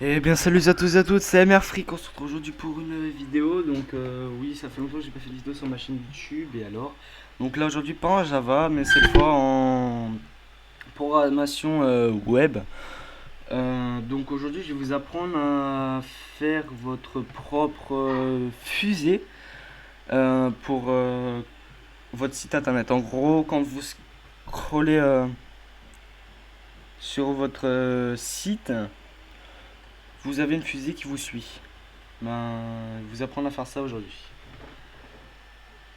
Eh bien salut à tous et à toutes, c'est MR Freak, on se retrouve aujourd'hui pour une vidéo. Donc oui, ça fait longtemps que j'ai pas fait de vidéo sur ma chaîne YouTube. Et alors, donc là aujourd'hui pas en Java, mais cette fois en programmation web. Donc aujourd'hui je vais vous apprendre à faire votre propre fusée pour votre site internet. En gros, quand vous scrollez sur votre site, vous avez une fusée qui vous suit. Je vais vous apprendre à faire ça aujourd'hui.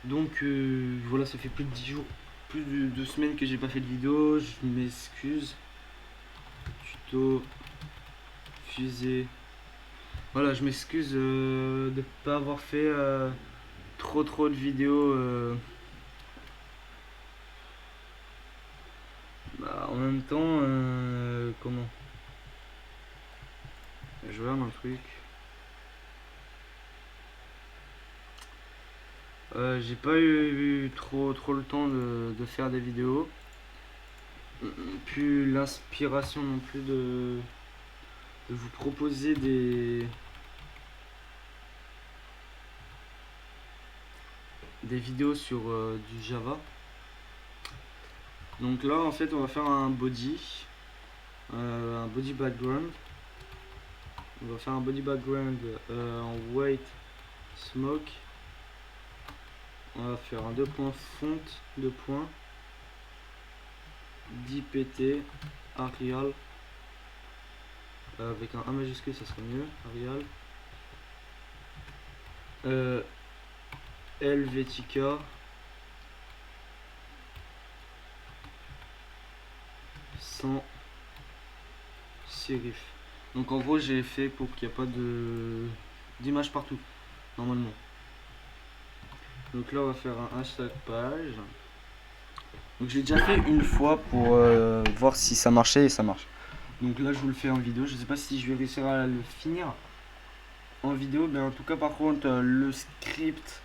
Donc voilà, ça fait plus de 10 jours, plus de 2 semaines que j'ai pas fait de vidéo. Je m'excuse. Tuto, fusée. Voilà, je m'excuse de pas avoir fait trop de vidéos. En même temps, comment je regarde un truc. J'ai pas eu trop le temps de faire des vidéos. Plus l'inspiration non plus de vous proposer des vidéos sur du Java. Donc là en fait on va faire un body background. On va faire un body background en white smoke. On va faire un 2 points font, 2 points 10 pt Arial avec un A majuscule, ça serait mieux. Arial Helvetica sans serif. Donc en gros j'ai fait pour qu'il n'y ait pas d'image partout normalement. Donc là on va faire un hashtag page. Donc j'ai déjà fait une fois pour voir si ça marchait, et ça marche. Donc là je vous le fais en vidéo. Je sais pas si je vais réussir à le finir en vidéo, mais en tout cas par contre le script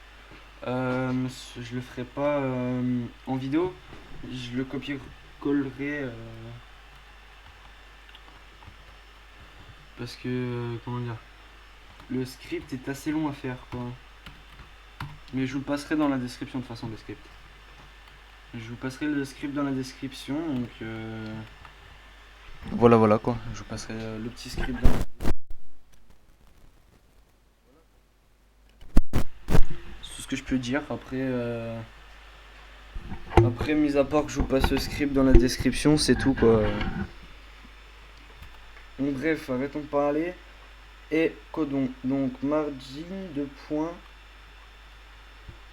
je le ferai pas en vidéo. Je le copier-collerai parce que comment dire, le script est assez long à faire quoi. Mais je vous le passerai dans la description de toute façon, le script. Je vous passerai le script dans la description, donc voilà quoi. Je vous passerai le petit script dans. C'est tout ce que je peux dire. Après, mis à part que je vous passe le script dans la description, c'est tout quoi. Donc bref, arrêtons de parler. Et codons. Donc margin de points.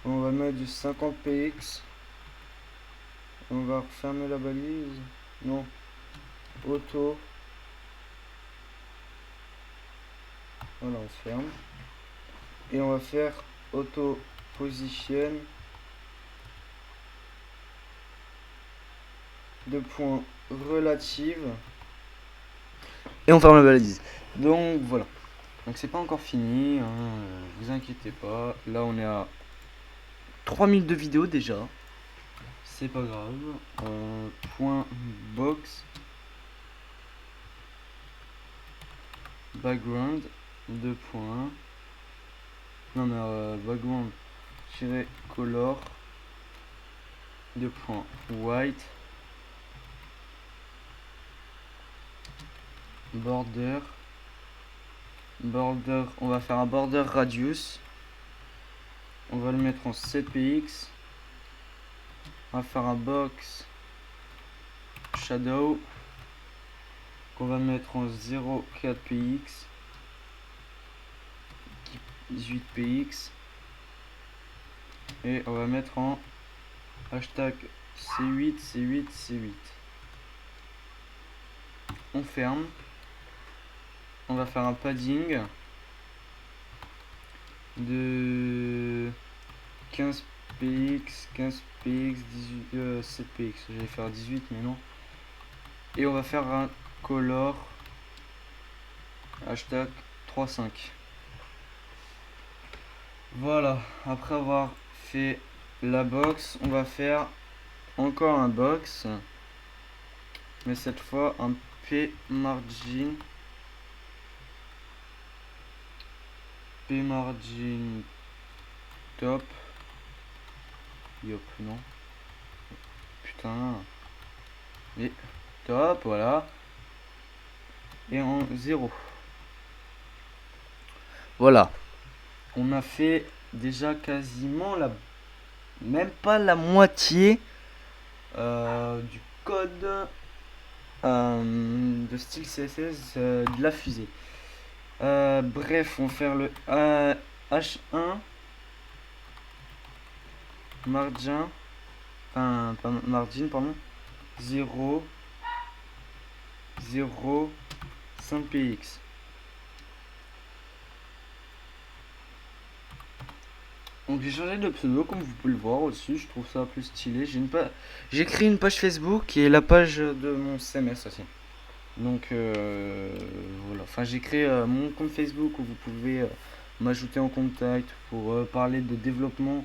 On va mettre du 50px. On va refermer la balise. Non. Auto. Voilà, on ferme. Et on va faire auto position de points relative. Et on ferme la balise. Donc voilà. Donc c'est pas encore fini, hein, vous inquiétez pas. Là on est à 3 minutes de vidéo déjà. C'est pas grave. Point box background 2 points. Non mais background color 2 points white border. On va faire un border radius. On va le mettre en 7px. On va faire un box shadow qu'on va mettre en 0,4px 18px et on va mettre en hashtag C8. On ferme. On va faire un padding de 15px 18, 7px. J'allais faire 18 mais non. Et on va faire un color hashtag 3.5. Voilà, après avoir fait la box, on va faire encore un box, mais cette fois un p margin P margin top. Yop, non. Putain. Et top, voilà. Et en 0. Voilà. On a fait déjà quasiment même pas la moitié du code de style CSS de la fusée. Bref, on va faire le H1 margin, enfin pas margin, pardon, 0 0 5px. Donc j'ai changé de pseudo comme vous pouvez le voir aussi, je trouve ça plus stylé. J'ai créé une page Facebook et la page de mon CMS aussi. Donc voilà, enfin j'ai créé mon compte Facebook où vous pouvez m'ajouter en contact pour parler de développement,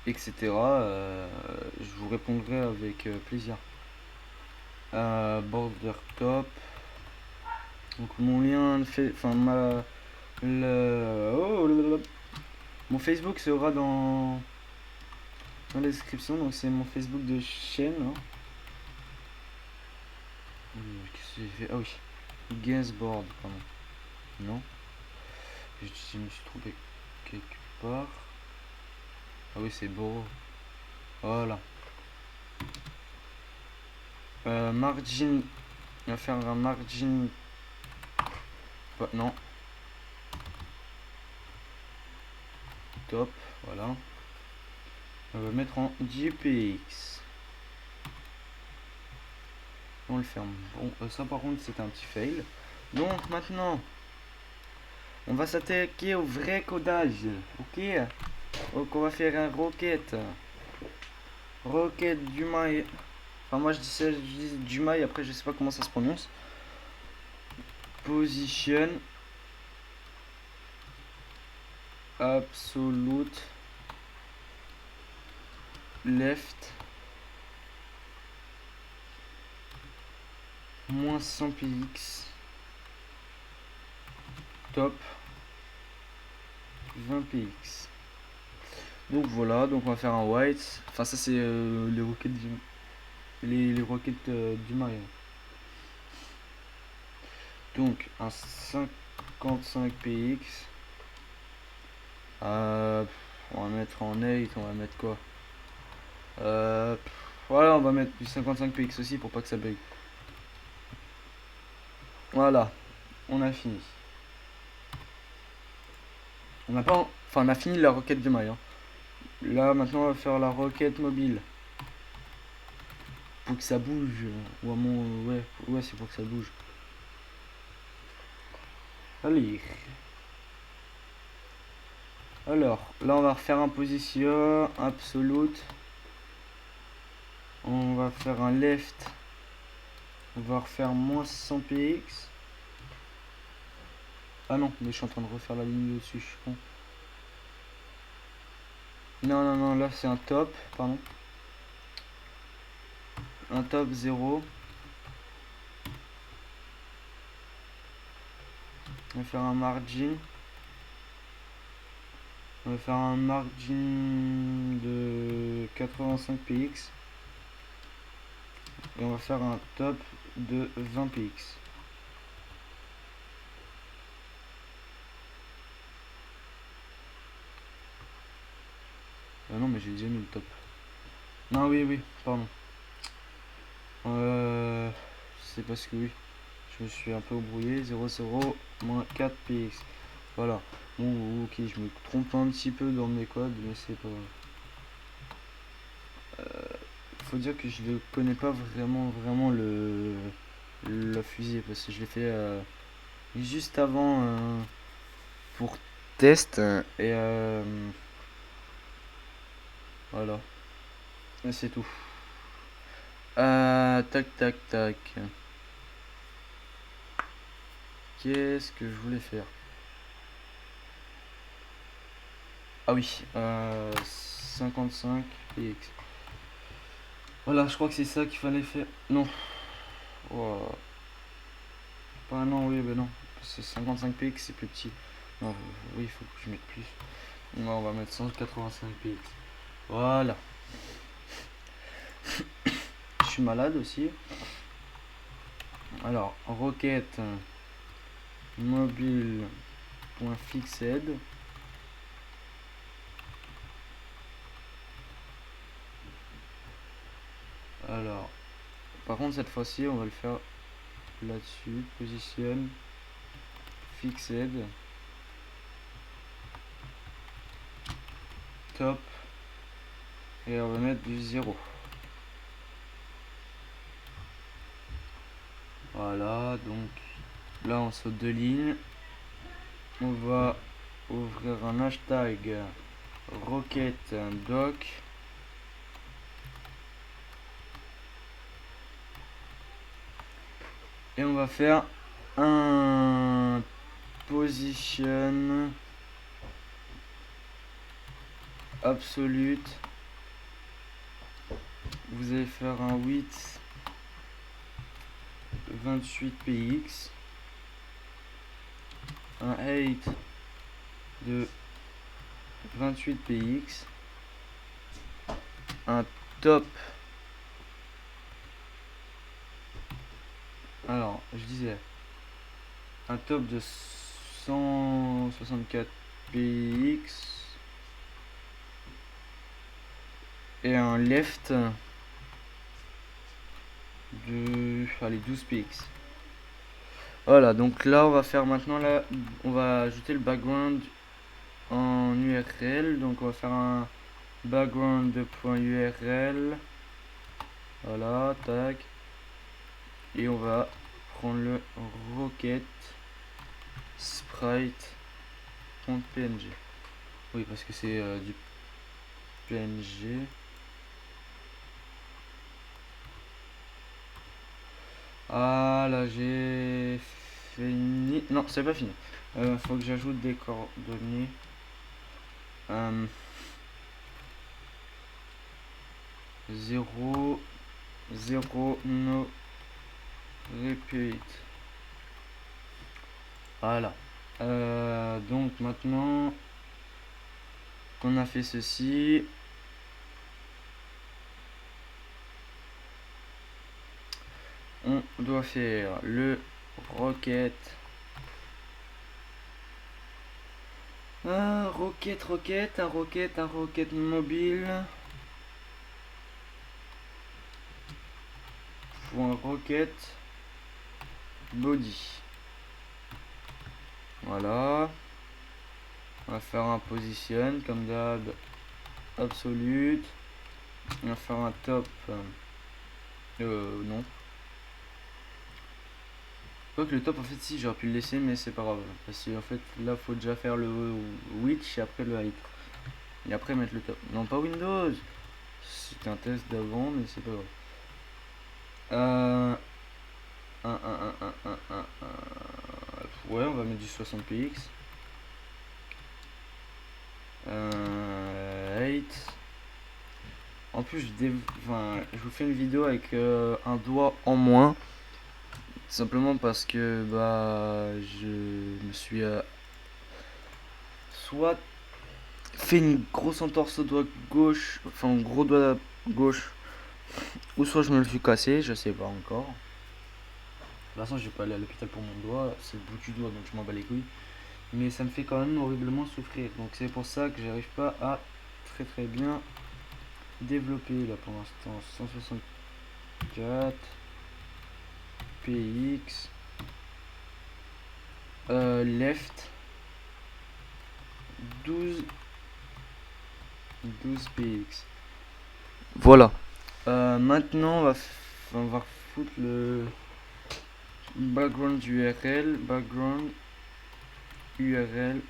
etc. Je vous répondrai avec plaisir. Border top. Donc mon lien fait, enfin mon Facebook sera dans la description. Donc c'est mon Facebook de chaîne. Hein. Qu'est-ce que j'ai fait? Ah oui, Gainsboard, pardon. Non, je me suis trompé quelque part. Ah oui, c'est beau. Voilà. Margin. On va faire un margin. Non. Top. Voilà. On va mettre en JPX. On le ferme. Bon, ça par contre, c'est un petit fail. Donc maintenant, on va s'attaquer au vrai codage. Ok. Donc on va faire un requête. Requête du mail. Enfin, moi je dis du mail. Après, je sais pas comment ça se prononce. Position absolute left moins 100px top 20px. Donc voilà, donc on va faire un white. Enfin ça c'est les requêtes les requêtes du Mario. Donc un 55px. On va mettre en 8, on va mettre quoi? Voilà, on va mettre du 55px aussi pour pas que ça bug. Voilà, on a fini. On a pas, enfin on a fini la requête du mail. Hein. Là maintenant on va faire la requête mobile. Pour que ça bouge. Ou à mon. Ouais c'est pour que ça bouge. Allez. Alors, là on va refaire un position absolute. On va faire un left. On va refaire moins 100px. Ah non, mais je suis en train de refaire la ligne dessus, je suis con. Non, là c'est un top, pardon. Un top 0. On va faire un margin. On va faire un margin de 85px. Et on va faire un top de 20px. Ah non mais j'ai déjà mis le top. Non oui, pardon. C'est parce que oui. Je me suis un peu embrouillé. 0,0 moins 4px. Voilà. Bon ok, je me trompe un petit peu dans mes codes, mais c'est pas faut dire que je ne connais pas vraiment la fusée parce que je l'ai fait juste avant pour test et voilà. Et c'est tout. Tac. Qu'est-ce que je voulais faire? Ah oui, 55px. Voilà, je crois que c'est ça qu'il fallait faire. Non. Oh. Pas non, oui, ben non. C'est 55px, c'est plus petit. Non, oui, il faut que je mette plus. Non, on va mettre 185 px. Voilà. Je suis malade aussi. Alors, requête mobile.fixed. Alors, par contre, cette fois-ci, on va le faire là-dessus. Position fixed. Top. Et on va mettre du 0. Voilà, donc là on saute 2 lignes. On va ouvrir un hashtag rocket doc. Et on va faire un position absolute. Vous allez faire un 8 28 px, un 8 de 28 px, un top. Alors, je disais un top de 164 px et un left de 12 px. Voilà, donc là on va faire maintenant là, on va ajouter le background en URL. Donc on va faire un background de .url. Voilà, tac. Et on va prendre le rocket sprite.png. Oui, parce que c'est du PNG. Ah là j'ai fini. Non, c'est pas fini. Faut que j'ajoute des coordonnées. 0 0 no repeat. Voilà. Donc maintenant qu'on a fait ceci, on doit faire le rocket. Un rocket mobile. Point rocket body. Voilà. On va faire un position comme d'hab absolute. On va faire un top. Non. Quoique le top, en fait, si j'aurais pu le laisser, mais c'est pas grave. Parce qu'en fait, là, faut déjà faire le witch et après le height. Et après mettre le top. Non, pas Windows. C'était un test d'avant, mais c'est pas grave. Ouais, on va mettre du 60 px. 8. En plus, je vous fais une vidéo avec un doigt en moins. Simplement parce que je me suis soit fait une grosse entorse au doigt gauche, enfin un gros doigt gauche, ou soit je me le suis cassé, je sais pas encore. De toute façon, je vais pas aller à l'hôpital pour mon doigt, c'est le bout du doigt, donc je m'en bats les couilles. Mais ça me fait quand même horriblement souffrir, donc c'est pour ça que j'arrive pas à très bien développer là pour l'instant. 164 px left 12 px. Voilà. Maintenant on va foutre le background URL, URL.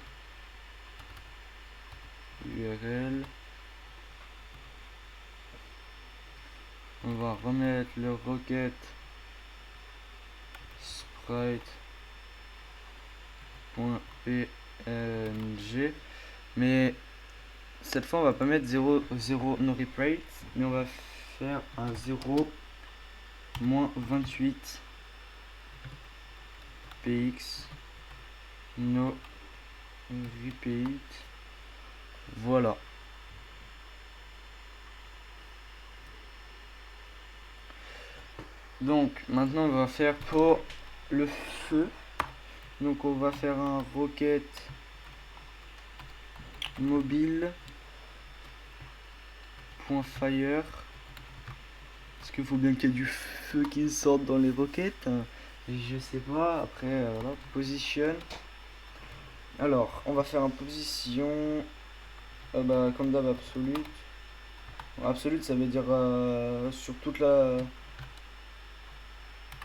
On va remettre le rocket sprite.png, mais cette fois on va pas mettre 0 no repeat, mais on va faire un 0 moins 28 px no repeat. Voilà. Donc maintenant on va faire pour le feu. Donc on va faire un rocket mobile .fire, parce qu'il faut bien qu'il y ait du feu qui sorte dans les roquettes. Je sais pas. Après voilà, position. Alors on va faire un position comme d'hab absolute. Absolute ça veut dire sur toute la...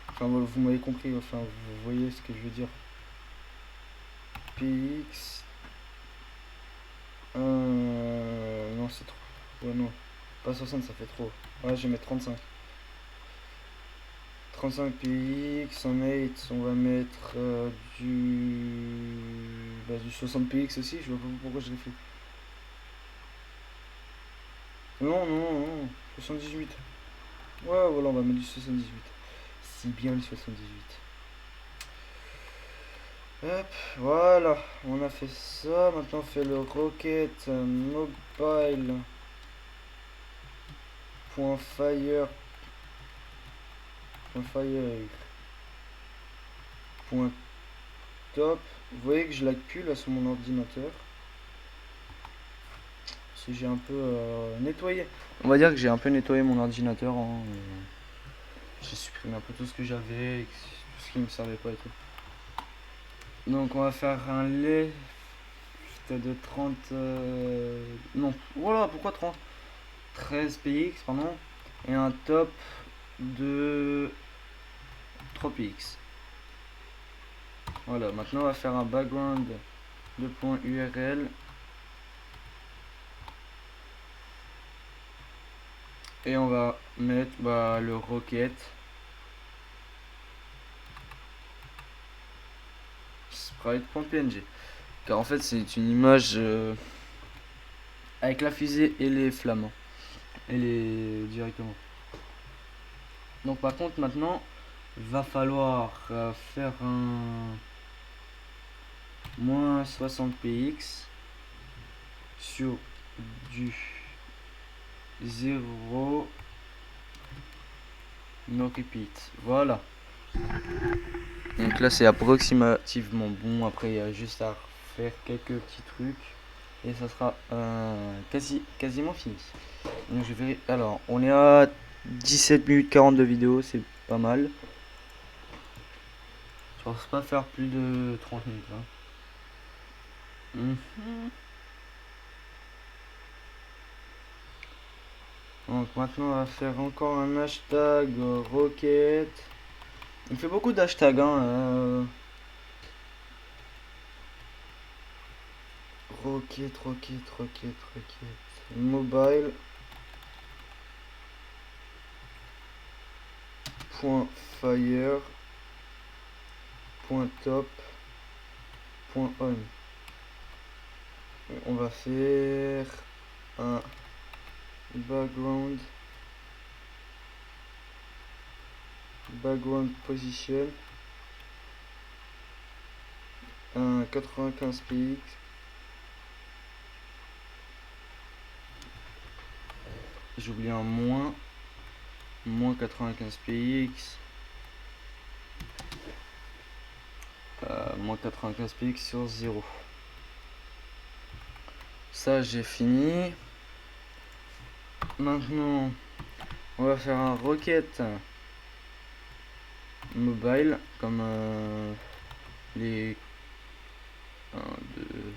Enfin vous m'avez compris, enfin vous voyez ce que je veux dire. Px. Non c'est trop. Ouais non. Pas 60 ça fait trop. Ouais je vais mettre 35. 35 px, en mate on va mettre du 60 px aussi, je vois pas pourquoi je l'ai fait. Non, non, non, 78. Ouais, voilà, on va mettre du 78. Si bien le 78. Hop, voilà, on a fait ça. Maintenant on fait le rocket mobile .fire .top. Vous voyez que je la cul là sur mon ordinateur. Si j'ai un peu nettoyé. On va dire que j'ai un peu nettoyé mon ordinateur. Hein, j'ai supprimé un peu tout ce que j'avais, tout ce qui me servait pas et tout. Donc on va faire un left de 30... non, voilà, pourquoi 30 13 px, pardon. Et un top de 3 px. Voilà, maintenant on va faire un background de point URL. Et on va mettre le rocket sprite.png. Car en fait c'est une image avec la fusée et les flammes. Et les directement. Donc par contre maintenant va falloir faire un moins 60 px sur du 0 no repeat. Voilà. Donc là c'est approximativement bon. Après il y a juste à faire quelques petits trucs et ça sera quasiment fini. Donc je vais... Alors on est à 17 minutes 40 de vidéo, c'est pas mal. Je pense pas faire plus de 30 minutes hein. Donc maintenant on va faire encore un hashtag rocket. Il fait beaucoup d'hashtags hein. Rocket mobile .fire .top .on. On va faire un background position, un 95 px. J'ai oublié un moins 95 px. Moins 95 px sur 0. Ça j'ai fini. Maintenant on va faire un rocket mobile comme les 1, 2,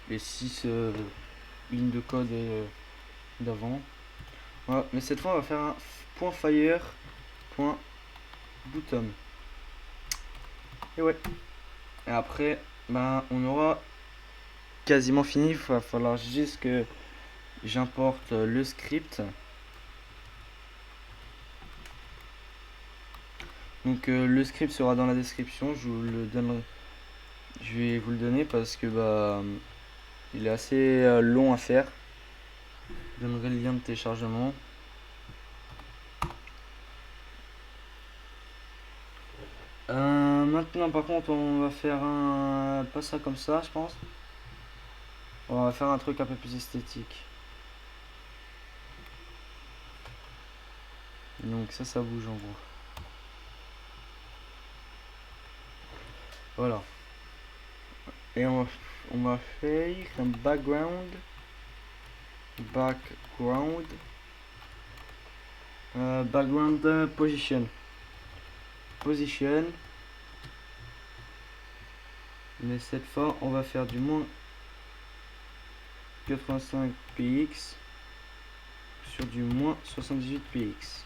les 6 lignes de code d'avant. Voilà. Mais cette fois on va faire un .fire .bottom. Et ouais. Et après on aura quasiment fini. Il va falloir juste que j'importe le script. Donc le script sera dans la description, je vous le donnerai. Je vais vous le donner parce que il est assez long à faire. Je donnerai le lien de téléchargement. Maintenant par contre on va faire un... pas ça comme ça je pense. On va faire un truc un peu plus esthétique. Donc ça bouge en gros. Voilà. Et on va faire un background. Background position. Mais cette fois on va faire du moins 85 px sur du moins 78 px.